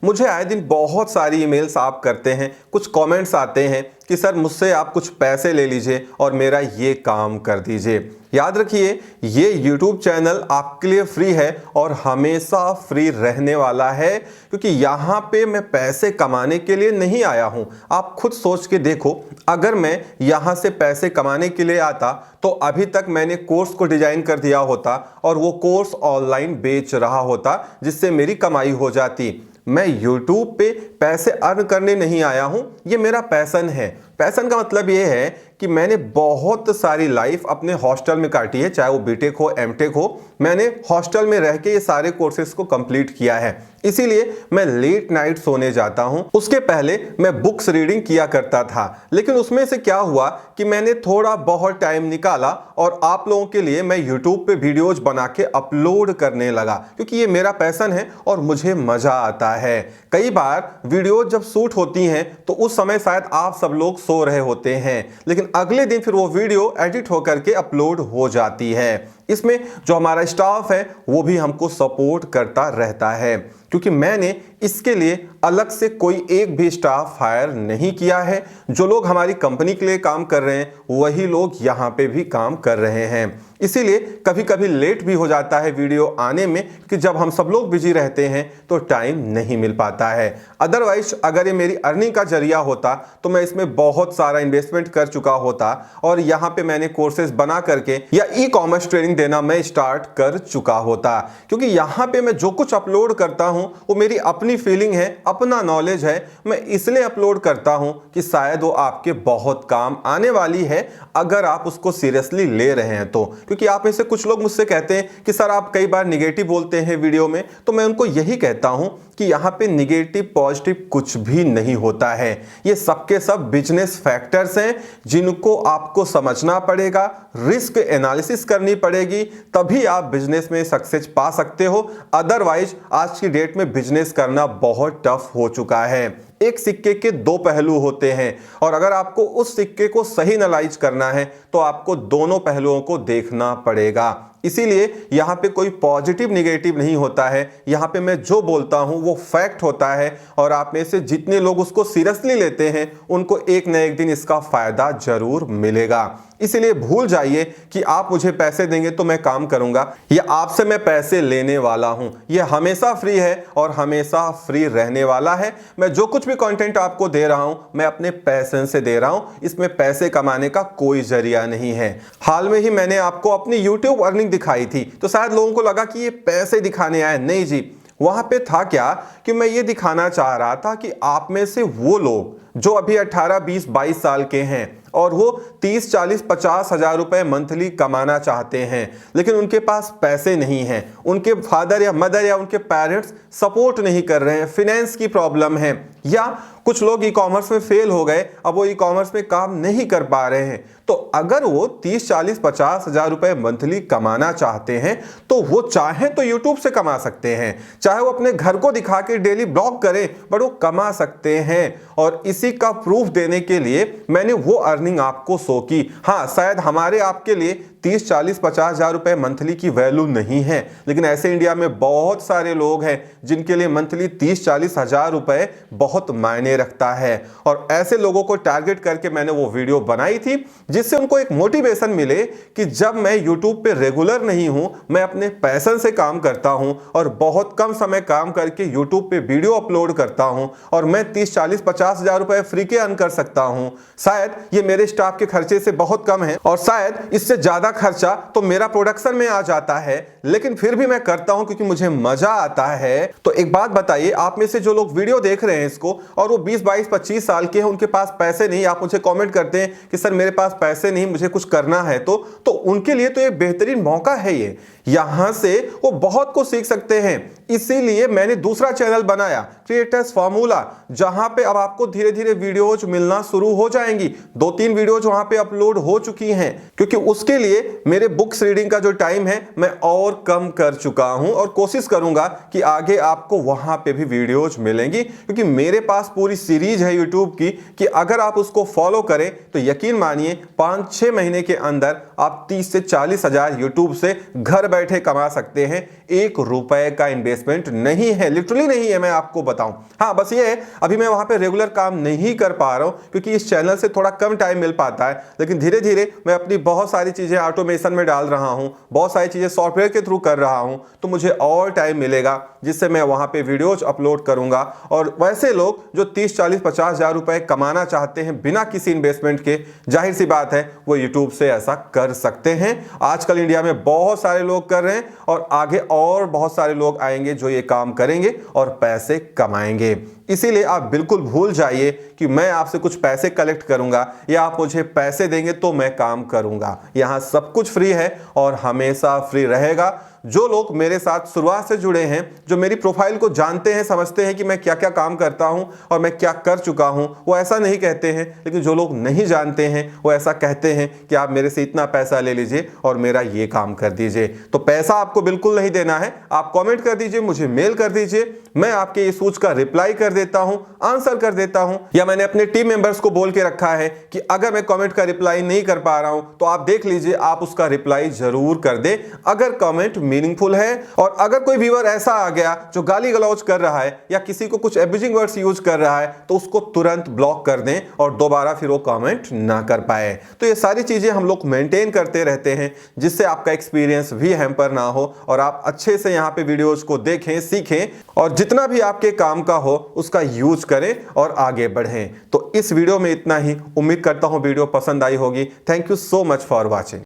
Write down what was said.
मुझे आए दिन बहुत सारी ईमेल्स आप करते हैं, कुछ कमेंट्स आते हैं कि सर मुझसे आप कुछ पैसे ले लीजिए और मेरा ये काम कर दीजिए। याद रखिए, ये YouTube चैनल आपके लिए फ्री है और हमेशा फ्री रहने वाला है, क्योंकि यहाँ पे मैं पैसे कमाने के लिए नहीं आया हूँ। आप खुद सोच के देखो, अगर मैं यहाँ से पैसे कमाने के लिए आता तो अभी तक मैंने कोर्स को डिजाइन कर दिया होता और वो कोर्स ऑनलाइन बेच रहा होता, जिससे मेरी कमाई हो जाती। मैं YouTube पे पैसे अर्न करने नहीं आया हूं, ये मेरा पैशन है। पैशन का मतलब ये है कि मैंने बहुत सारी लाइफ अपने हॉस्टल में काटी है, चाहे वो बीटेक हो एमटेक हो। मैंने हॉस्टल में रह के ये सारे कोर्सेज को कंप्लीट किया है, इसीलिए मैं लेट नाइट सोने जाता हूं। उसके पहले मैं बुक्स रीडिंग किया करता था, लेकिन उसमें से क्या हुआ कि मैंने थोड़ा बहुत टाइम निकाला और आप लोगों के लिए मैं YouTube पे वीडियोज बना के अपलोड करने लगा, क्योंकि ये मेरा पैशन है और मुझे मजा आता है। कई बार वीडियो जब शूट होती हैं तो उस समय शायद आप सब लोग सो रहे होते हैं, लेकिन अगले दिन फिर वो वीडियो एडिट होकर के अपलोड हो जाती है। इसमें जो हमारा स्टाफ है वो भी हमको सपोर्ट करता रहता है, क्योंकि मैंने इसके लिए अलग से कोई एक भी स्टाफ हायर नहीं किया है। जो लोग हमारी कंपनी के लिए काम कर रहे हैं वही लोग यहाँ पे भी काम कर रहे हैं। इसीलिए कभी कभी लेट भी हो जाता है वीडियो आने में, कि जब हम सब लोग बिजी रहते हैं तो टाइम नहीं मिल पाता है। अदरवाइज अगर ये मेरी अर्निंग का जरिया होता तो मैं इसमें बहुत सारा इन्वेस्टमेंट कर चुका होता और यहाँ पे मैंने कोर्सेज बना करके या ई-कॉमर्स ट्रेनिंग देना मैं स्टार्ट कर चुका होता। क्योंकि यहाँ पे मैं जो कुछ अपलोड करता हूँ वो मेरी अपनी फीलिंग है, अपना नॉलेज है। मैं इसलिए अपलोड करता हूँ कि शायद वो आपके बहुत काम आने वाली है, अगर आप उसको सीरियसली ले रहे हैं तो। क्योंकि आप में से कुछ लोग मुझसे कहते हैं कि सर आप कई बार निगेटिव बोलते हैं वीडियो में, तो मैं उनको यही कहता हूं कि यहाँ पे निगेटिव पॉजिटिव कुछ भी नहीं होता है। ये सबके सब बिजनेस फैक्टर्स हैं जिनको आपको समझना पड़ेगा, रिस्क एनालिसिस करनी पड़ेगी, तभी आप बिजनेस में सक्सेस पा सकते हो। अदरवाइज आज की डेट में बिजनेस करना बहुत टफ हो चुका है। एक सिक्के के दो पहलू होते हैं और अगर आपको उस सिक्के को सही एनालाइज करना है तो आपको दोनों पहलुओं को देखना पड़ेगा। इसीलिए यहाँ पे कोई पॉजिटिव निगेटिव नहीं होता है। यहाँ पे मैं जो बोलता हूँ वो फैक्ट होता है और आप में से जितने लोग उसको सीरियसली लेते हैं उनको एक न एक दिन इसका फायदा जरूर मिलेगा। इसीलिए भूल जाइए कि आप मुझे पैसे देंगे तो मैं काम करूंगा, या आपसे मैं पैसे लेने वाला हूं। यह हमेशा फ्री है और हमेशा फ्री रहने वाला है। मैं जो कुछ भी कंटेंट आपको दे रहा हूं मैं अपने पैशन से दे रहा हूं, इसमें पैसे कमाने का कोई जरिया नहीं है। हाल में ही मैंने आपको अपनी YouTube अर्निंग दिखाई थी, तो शायद लोगों को लगा कि ये पैसे दिखाने आए। नहीं जी, वहां पे था क्या कि मैं ये दिखाना चाह रहा था कि आप में से वो लोग जो अभी 18, 20, 22 साल के हैं और वो 30, 40, 50 हजार रुपए मंथली कमाना चाहते हैं, लेकिन उनके पास पैसे नहीं हैं, उनके फादर या मदर या उनके पेरेंट्स सपोर्ट नहीं कर रहे हैं, फिनेंस की प्रॉब्लम है, या कुछ लोग ई कॉमर्स में फेल हो गए, अब वो ई कॉमर्स में काम नहीं कर पा रहे हैं। तो अगर वो 30, 40, 50 हजार रुपए मंथली कमाना चाहते हैं तो वो चाहे तो यूट्यूब से कमा सकते हैं, चाहे वो अपने घर को दिखा के डेली ब्लॉग करें, बट वो कमा सकते हैं। और इसी का प्रूफ देने के लिए मैंने वो अर्निंग आपको शो की। हाँ, शायद हमारे आपके लिए 30, 40, 50 हजार रुपए मंथली की वैल्यू नहीं है, लेकिन ऐसे इंडिया में बहुत सारे लोग हैं जिनके लिए मंथली 30, 40 हजार रुपए बहुत मायने रखता है। और ऐसे लोगों को टारगेट करके मैंने वो वीडियो बनाई थी, जिससे उनको एक मोटिवेशन मिले कि जब मैं YouTube पे रेगुलर नहीं हूं, मैं अपने पैशन से काम करता हूं और बहुत कम समय काम करके YouTube पे वीडियो अपलोड करता हूं और मैं 30, 40, 50 हजार रुपए फ्री के अर्न कर सकता हूं। शायद ये मेरे स्टाफ के खर्चे से बहुत कम है और शायद इससे ज्यादा खर्चा तो मेरा प्रोडक्शन में आ जाता है, लेकिन फिर भी मैं करता हूं क्योंकि मुझे मजा आता है। तो एक बात बताइए, आप में से जो लोग वीडियो देख रहे हैं इसको और वो 20, 22, 25 साल के हैं, उनके पास पैसे नहीं, आप मुझे कमेंट करते हैं कि सर मेरे पास पैसे नहीं, मुझे कुछ करना है, तो उनके लिए तो ये बेहतरीन मौका है। ये यहां से वो बहुत कुछ सीख सकते हैं। इसीलिए मैंने दूसरा चैनल बनाया, क्रिएटर्स फार्मूला, जहां पे अब आपको धीरे धीरे वीडियोज मिलना शुरू हो जाएंगी। 2-3 वीडियोज वहां पे अपलोड हो चुकी हैं, क्योंकि उसके लिए मेरे बुक्स रीडिंग का जो टाइम है मैं और कम कर चुका हूं और कोशिश करूंगा कि आगे आपको वहां पे भी वीडियोज मिलेंगी, क्योंकि मेरे पास पूरी सीरीज है यूट्यूब की कि अगर आप उसको फॉलो करें तो यकीन मानिए 5-6 महीने के अंदर आप 30 से 40 हजार यूट्यूब से घर बैठे कमा सकते हैं। 1 रुपए का इन्वेस्टमेंट नहीं है, लिटरली नहीं है, मैं आपको बताऊं। हाँ, बस ये है अभी मैं वहां पे रेगुलर काम नहीं कर पा रहा हूं क्योंकि इस चैनल से थोड़ा कम टाइम मिल पाता है, लेकिन धीरे धीरे मैं अपनी बहुत सारी चीजें ऑटोमेशन में डाल रहा हूं, बहुत सारी चीजें सॉफ्टवेयर के थ्रू कर रहा हूं, तो मुझे और टाइम मिलेगा जिससे मैं वहां पे वीडियोज अपलोड करूंगा। और वैसे लोग जो 30, 40, 50 हजार रुपए कमाना चाहते हैं बिना किसी इन्वेस्टमेंट के, जाहिर सी बात है वो यूट्यूब से ऐसा कर सकते हैं। आजकल इंडिया में बहुत सारे लोग कर रहे हैं और आगे और बहुत सारे लोग आएंगे जो ये काम करेंगे और पैसे कमाएंगे। इसीलिए आप बिल्कुल भूल जाइए कि मैं आपसे कुछ पैसे कलेक्ट करूंगा या आप मुझे पैसे देंगे तो मैं काम करूंगा। यहां सब कुछ फ्री है और हमेशा फ्री रहेगा। जो लोग मेरे साथ शुरुआत से जुड़े हैं, जो मेरी प्रोफाइल को जानते हैं, समझते हैं कि मैं क्या क्या काम करता हूं और मैं क्या कर चुका हूं, वो ऐसा नहीं कहते हैं। लेकिन जो लोग नहीं जानते हैं वो ऐसा कहते हैं कि आप मेरे से इतना पैसा ले लीजिए और मेरा ये काम कर दीजिए। तो पैसा आपको बिल्कुल नहीं देना है, आप कमेंट कर दीजिए, मुझे मेल कर दीजिए, मैं आपके ये सोच का रिप्लाई कर देता हूं, आंसर कर देता हूं। या मैंने अपने टीम मेंबर्स को बोल के रखा है कि अगर मैं कमेंट का रिप्लाई नहीं कर पा रहा हूं तो आप देख लीजिए, आप उसका रिप्लाई जरूर कर दे अगर कमेंट मीनिंगफुल है। और अगर कोई व्यूअर ऐसा आ गया जो गाली गलौज कर रहा है या किसी को कुछ एब्यूजिंग वर्ड्स यूज कर रहा है तो उसको तुरंत ब्लॉक कर दें और दोबारा फिर वो कमेंट ना कर पाए। तो ये सारी चीजें हम लोग मेंटेन करते रहते हैं जिससे आपका एक्सपीरियंस भी हैम्पर ना हो और आप अच्छे से यहाँ पे वीडियोज को देखें, सीखें और जितना भी आपके काम का हो उसका यूज करें और आगे बढ़ें। तो इस वीडियो में इतना ही। उम्मीद करता हूं वीडियो पसंद आई होगी। Thank you so much for watching.